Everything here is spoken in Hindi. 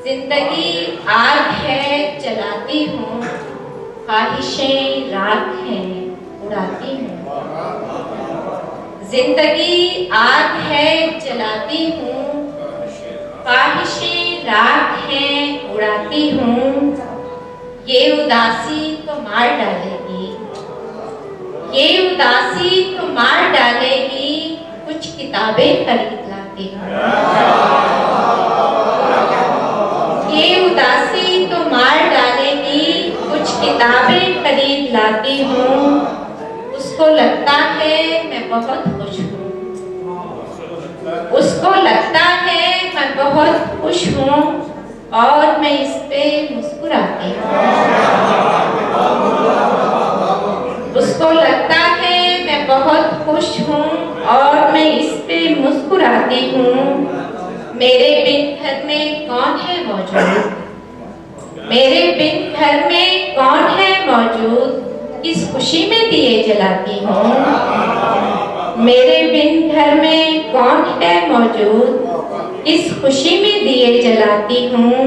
जिंदगी आग है जलाती हूँ, ख्वाहिशें राख हैं उड़ाती हूँ। जिंदगी आग है जलाती हूँ, ख्वाहिशें राख हैं उड़ाती हूँ। ये उदासी तो मार डालेगी, ये उदासी तो मार डालेगी, कुछ किताबें खरीद लाती हूँ। ये उदासी तो मार डालेगी, कुछ किताबें खरीद लाती हूँ। उसको लगता है मैं बहुत खुश हूँ, उसको लगता है मैं बहुत खुश हूँ और मैं इस पे मुस्कुराती हूँ। उसको लगता है मैं बहुत खुश हूँ और मैं इस पे मुस्कुराती हूँ। मेरे बिन घर में कौन है मौजूद, मेरे बिन घर में कौन है मौजूद, किस खुशी में दिए जलाती हूँ। मेरे बिन घर में कौन है मौजूद, किस खुशी में दिए जलाती हूँ।